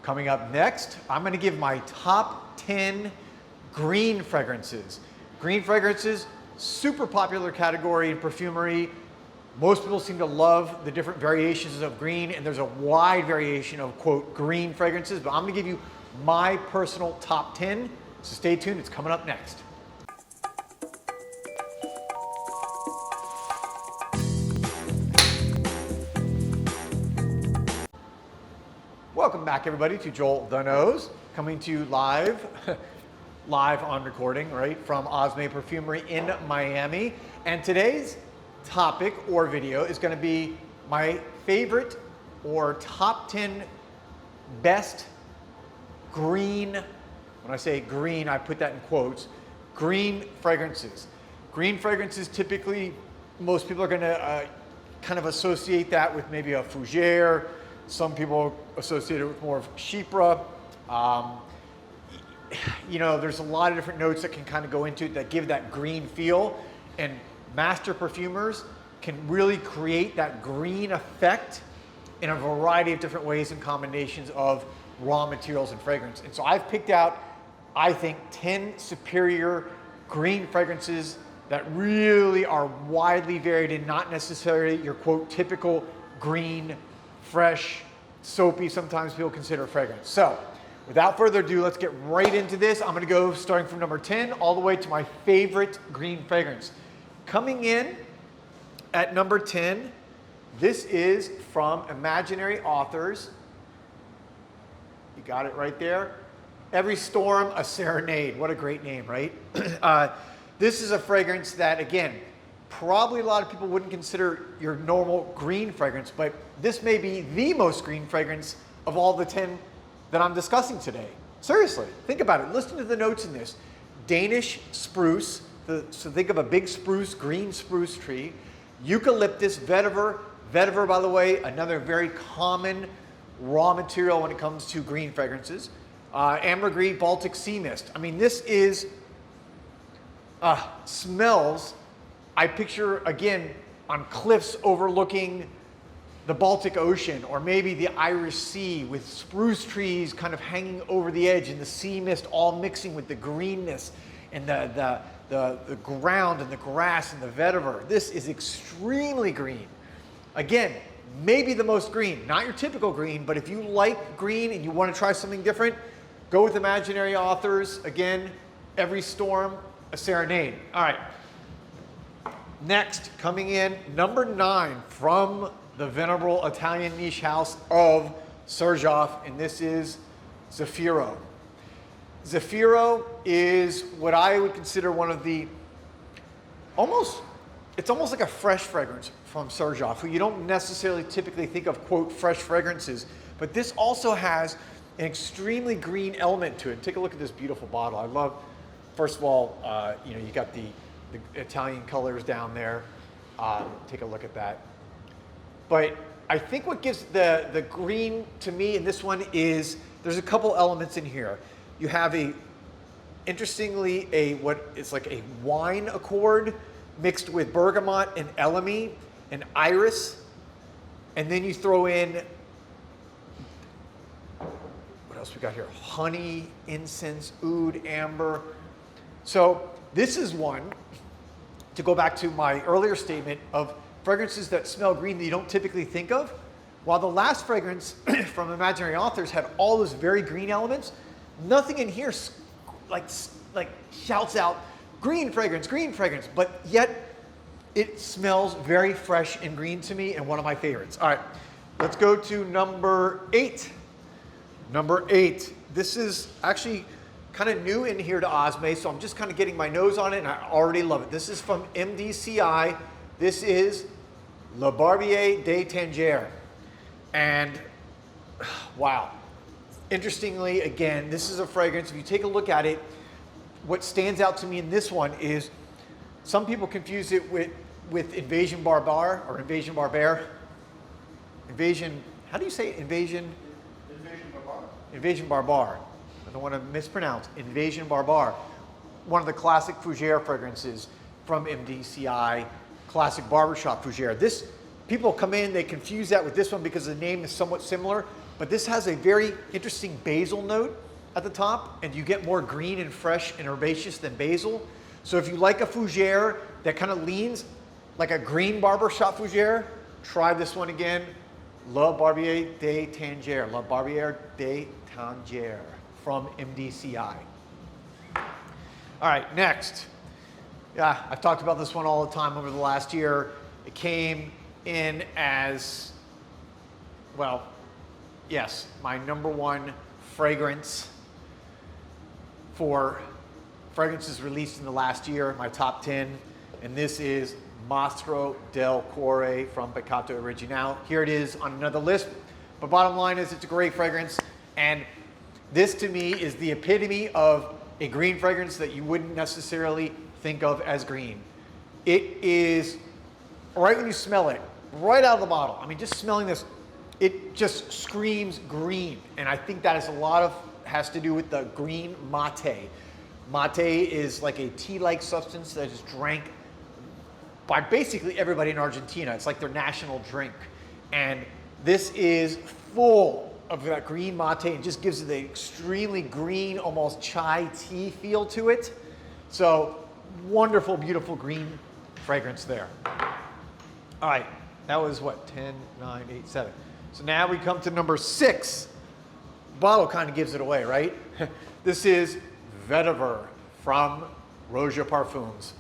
Coming up next, I'm going to give my top 10 green fragrances. Green fragrances, super popular category in perfumery. Most people seem to love the different variations of green, and there's a wide variation of, quote, green fragrances, but I'm going to give you my personal top 10. So stay tuned, it's coming up next. Welcome back, everybody, to JoelTheNose, coming to you live on recording, right, from Osme Perfumery in Miami. And today's topic or video is going to be my favorite or top 10 best green, when I say green, I put that in quotes, green fragrances. Green fragrances, typically, most people are going to kind of associate that with maybe a fougere. Some people associate it with more of chypre. You know, there's a lot of different notes that can kind of go into it that give that green feel. And master perfumers can really create that green effect in a variety of different ways and combinations of raw materials and fragrance. And so I've picked out, I think, 10 superior green fragrances that really are widely varied and not necessarily your, quote, typical green, fresh, soapy, sometimes people consider fragrance. So without further ado, let's get right into this. I'm gonna go starting from number 10 all the way to my favorite green fragrance. Coming in at number 10, this is from Imaginary Authors. You got it right there. Every Storm, a Serenade. What a great name, right? This is a fragrance that, again, probably a lot of people wouldn't consider your normal green fragrance, but this may be the most green fragrance of all the 10 that I'm discussing today. Seriously, think about it. Listen to the notes in this. Danish spruce, so think of a big spruce, green spruce tree. Eucalyptus, vetiver. Vetiver, by the way, another very common raw material when it comes to green fragrances. Ambergris, Baltic sea mist. I mean, this is, smells, I picture, again, on cliffs overlooking the Baltic Ocean, or maybe the Irish Sea with spruce trees kind of hanging over the edge and the sea mist all mixing with the greenness and the ground and the grass and the vetiver. This is extremely green. Again, maybe the most green, not your typical green, but if you like green and you want to try something different, go with Imaginary Authors. Again, Every Storm, a Serenade. All right. Next, coming in, number 9 from the venerable Italian niche house of Xerjoff, and this is Zafiro. Zafiro is what I would consider one of the it's almost like a fresh fragrance from Xerjoff, who you don't necessarily typically think of, quote, fresh fragrances, but this also has an extremely green element to it. Take a look at this beautiful bottle. I love, first of all, you know, you got the Italian colors down there. Take a look at that. But I think what gives the green to me in this one is there's a couple elements in here. You have interestingly, what is like a wine accord mixed with bergamot and elemi and iris. And then you throw in, what else we got here? Honey, incense, oud, amber. So this is one, to go back to my earlier statement of fragrances that smell green that you don't typically think of. While the last fragrance from Imaginary Authors had all those very green elements, nothing in here like shouts out green fragrance, but yet it smells very fresh and green to me, and one of my favorites. All right, let's go to number 8. Number 8, this is actually kind of new in here to Osme, so I'm just kind of getting my nose on it, and I already love it. This is from MDCI. This is Le Barbier des Tangiers. And wow. Interestingly, again, this is a fragrance. If you take a look at it, what stands out to me in this one is some people confuse it with Invasion Barbare or Invasion Barbare. Invasion, how do you say it? Invasion Barbare. Invasion Barbare. I don't want to mispronounce. Invasion Barbare. One of the classic fougere fragrances from MDCI, classic barbershop fougere. This, people come in, they confuse that with this one because the name is somewhat similar. but this has a very interesting basil note at the top, and you get more green and fresh and herbaceous than basil. So if you like a fougere that kind of leans like a green barbershop fougere, try this one again. La Barbier de Tangier, La Barbier de Tangier from MDCI. All right, next. Yeah, I've talked about this one all the time over the last year. It came in as, well, yes, my #1 fragrance for fragrances released in the last year, my top 10, and this is Mastro del Cuore from Picato Original. Here it is on another list, but bottom line is it's a great fragrance, and this to me is the epitome of a green fragrance that you wouldn't necessarily think of as green. It is, right when you smell it, right out of the bottle, I mean, just smelling this, it just screams green, and I think that is has to do with the green mate. Mate is like a tea-like substance that is drank by basically everybody in Argentina. It's like their national drink. And this is full of that green mate and just gives it the extremely green, almost chai tea feel to it. So wonderful, beautiful green fragrance there. All right, that was what, 10, 9, 8, 7. So now we come to #6. Bottle kind of gives it away, right? This is Vetiver from Osme Perfumes.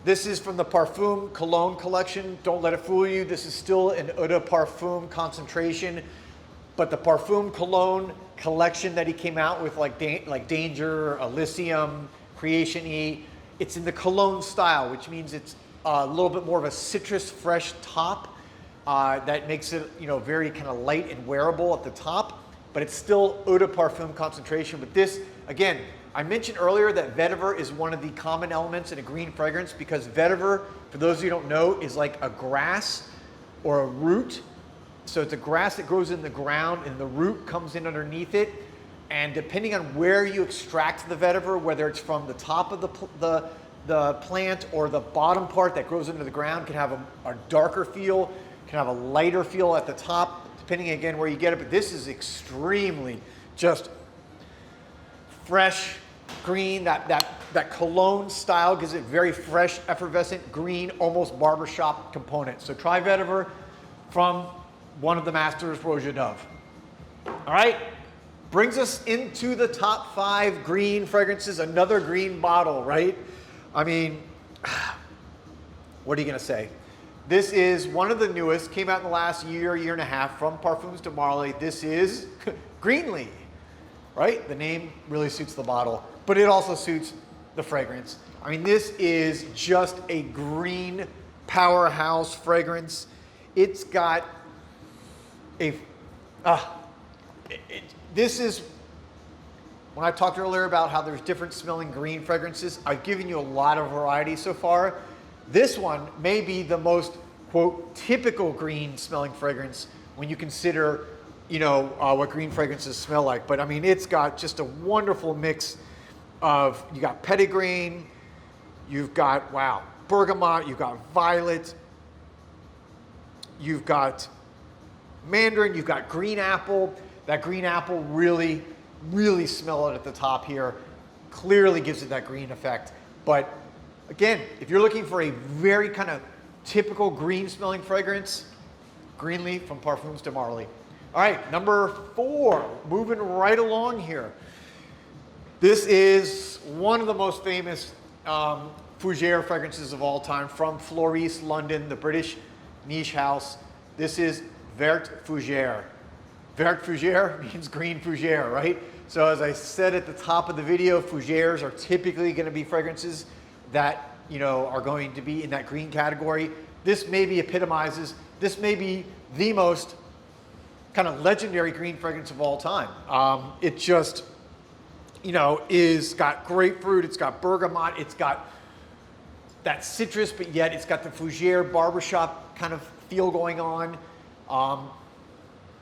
This is from the Parfum Cologne collection. Don't let it fool you. This is still an Eau de Parfum concentration, but the Parfum Cologne collection that he came out with, like Danger, Elysium, Creation E, it's in the Cologne style, which means it's a little bit more of a citrus fresh top that makes it, you know, very kind of light and wearable at the top, but it's still Eau de Parfum concentration. But this, again, I mentioned earlier that vetiver is one of the common elements in a green fragrance, because vetiver, for those of you who don't know, is like a grass or a root. So it's a grass that grows in the ground and the root comes in underneath it. And depending on where you extract the vetiver, whether it's from the top of the plant or the bottom part that grows into the ground, can have a darker feel, can have a lighter feel at the top, depending again where you get it. But this is extremely just fresh green. That cologne style gives it very fresh, effervescent green, almost barbershop component. So try vetiver from one of the masters, Roja Dove. All right, brings us into the top 5 green fragrances. Another green bottle, right? I mean, what are you gonna say? This is one of the newest, came out in the last year and a half from Parfums de Marly. This is greenlee, right? The name really suits the bottle, but it also suits the fragrance. I mean, this is just a green powerhouse fragrance. It's got a, this is, when I talked earlier about how there's different smelling green fragrances, I've given you a lot of variety so far. This one may be the most, quote, typical green smelling fragrance when you consider, you know, what green fragrances smell like. But I mean, it's got just a wonderful mix of, you got petitgrain, you've got, wow, bergamot, you've got violet, you've got mandarin, you've got green apple. That green apple really, really smell it at the top here. Clearly gives it that green effect. But again, if you're looking for a very kind of typical green smelling fragrance, greenlee from Parfums de Marly. All right, #4, moving right along here. This is one of the most famous fougere fragrances of all time from Floris London, the British niche house. This is VERT Fougere. VERT Fougere means green fougere, right? So as I said at the top of the video, fougères are typically going to be fragrances that, you know, are going to be in that green category. This maybe epitomizes, this may be the most kind of legendary green fragrance of all time. It just, you know, is got grapefruit, it's got bergamot, it's got that citrus, but yet it's got the fougere barbershop kind of feel going on.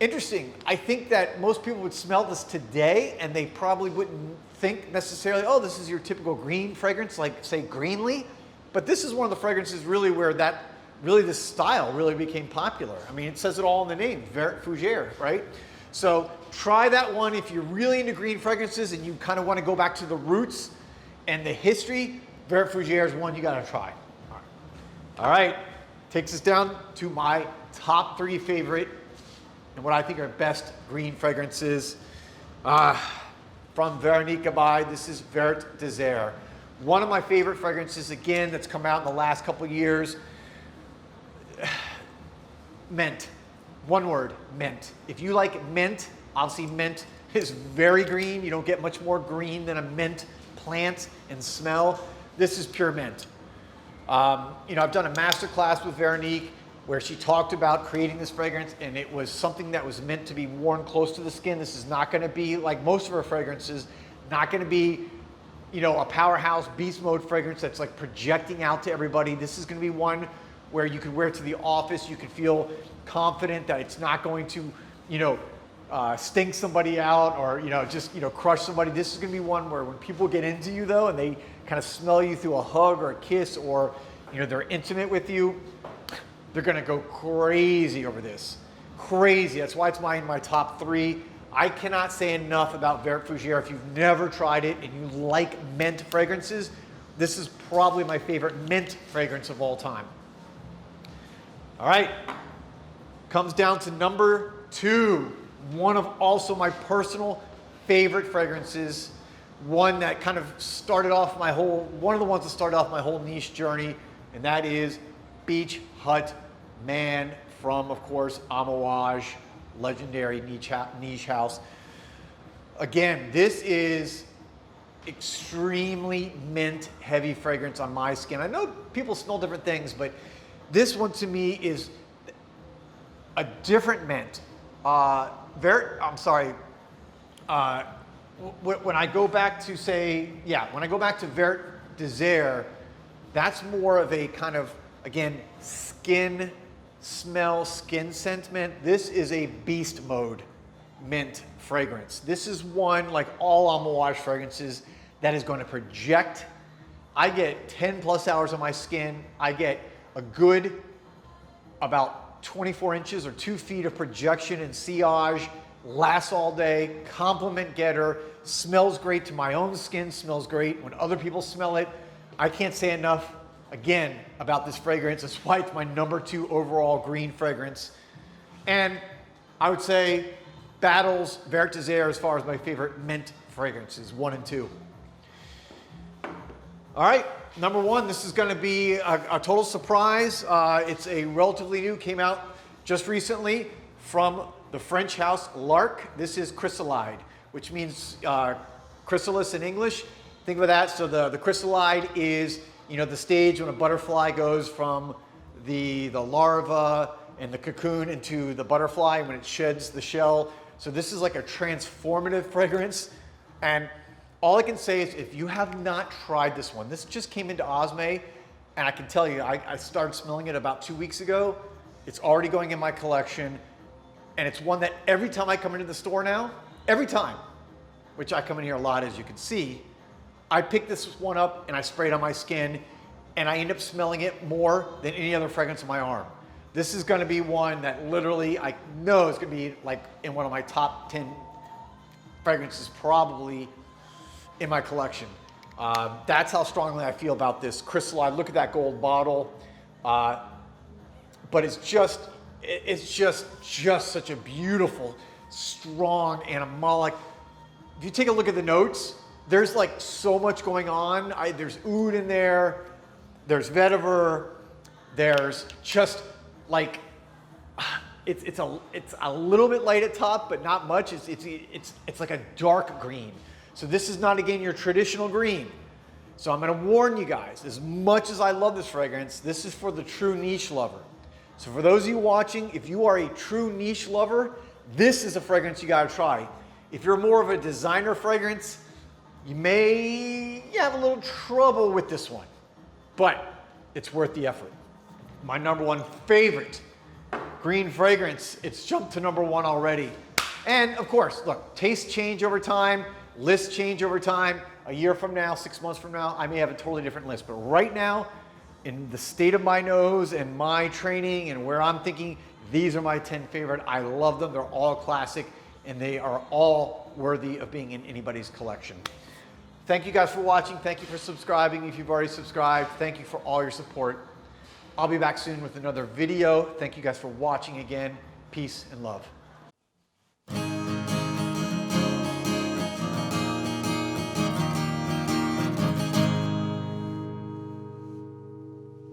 Interesting, I think that most people would smell this today and they probably wouldn't think necessarily, oh, this is your typical green fragrance, like say greenlee, but this is one of the fragrances really where that, really this style really became popular. I mean, it says it all in the name, VERT Fougere, right? So try that one if you're really into green fragrances and you kind of want to go back to the roots and the history. VERT Fougere is one you got to try. All right, takes us down to my top 3 favorite and what I think are best green fragrances from Veronique Abai. This is VERT Désert. One of my favorite fragrances, again, that's come out in the last couple of years. Mint. One word, mint. If you like mint, obviously mint is very green. You don't get much more green than a mint plant and smell. This is pure mint. You know, I've done a master class with Veronique where she talked about creating this fragrance, and it was something that was meant to be worn close to the skin. This is not going to be, like most of her fragrances, not going to be, you know, a powerhouse beast mode fragrance that's like projecting out to everybody. This is going to be one where you can wear it to the office. You can feel confident that it's not going to, you know, stink somebody out or, you know, just, you know, crush somebody. This is going to be one where when people get into you though, and they kind of smell you through a hug or a kiss, or, you know, they're intimate with you, they're going to go crazy over this. Crazy. That's why it's in my top 3. I cannot say enough about VERT Fougere. If you've never tried it and you like mint fragrances, this is probably my favorite mint fragrance of all time. All right, comes down to number 2, one of also my personal favorite fragrances, one that kind of started off one of the ones that started off my whole niche journey, and that is Beach Hut Man from, of course, Amouage, legendary niche house. Again, this is extremely mint heavy fragrance on my skin. I know people smell different things, but this one to me is a different mint. When I go back to VERT Désert, that's more of a kind of, again, skin smell, skin sentiment. This is a beast mode mint fragrance. This is one, like all Amouage fragrances, that is going to project. I get 10 plus hours on my skin. I get a good about 24 inches or 2 feet of projection and sillage, lasts all day, compliment getter, smells great to my own skin, smells great when other people smell it. I can't say enough, again, about this fragrance. That's why it's my number 2 overall green fragrance. And I would say battles VERT Désert as far as my favorite mint fragrances, 1 and 2. All right, number 1, this is going to be a total surprise. It's a relatively new, came out just recently from the French house Lark. This is Chrysalide, which means chrysalis in English. Think of that. So the chrysalide is, you know, the stage when a butterfly goes from the larva and the cocoon into the butterfly when it sheds the shell. So this is like a transformative fragrance. And all I can say is if you have not tried this one, this just came into Osme, and I can tell you, I started smelling it about 2 weeks ago. It's already going in my collection, and it's one that every time I come into the store now, every time, which I come in here a lot as you can see, I pick this one up and I spray it on my skin, and I end up smelling it more than any other fragrance on my arm. This is gonna be one that literally I know is gonna be like in one of my top 10 fragrances probably in my collection. That's how strongly I feel about this Chrysalide. Look at that gold bottle. But it's just such a beautiful, strong, animalic. If you take a look at the notes, there's like so much going on. There's oud in there, there's vetiver, there's just like, it's a little bit light at top, but not much. It's like a dark green. So this is not, again, your traditional green. So I'm gonna warn you guys, as much as I love this fragrance, this is for the true niche lover. So for those of you watching, if you are a true niche lover, this is a fragrance you gotta try. If you're more of a designer fragrance, you may have a little trouble with this one, but it's worth the effort. My number 1 favorite green fragrance, it's jumped to number 1 already. And of course, look, tastes change over time, lists change over time. A year from now, 6 months from now, I may have a totally different list. But right now, in the state of my nose and my training and where I'm thinking, these are my 10 favorite. I love them. They're all classic. and they are all worthy of being in anybody's collection. Thank you guys for watching. Thank you for subscribing. If you've already subscribed, thank you for all your support. I'll be back soon with another video. Thank you guys for watching again. Peace and love.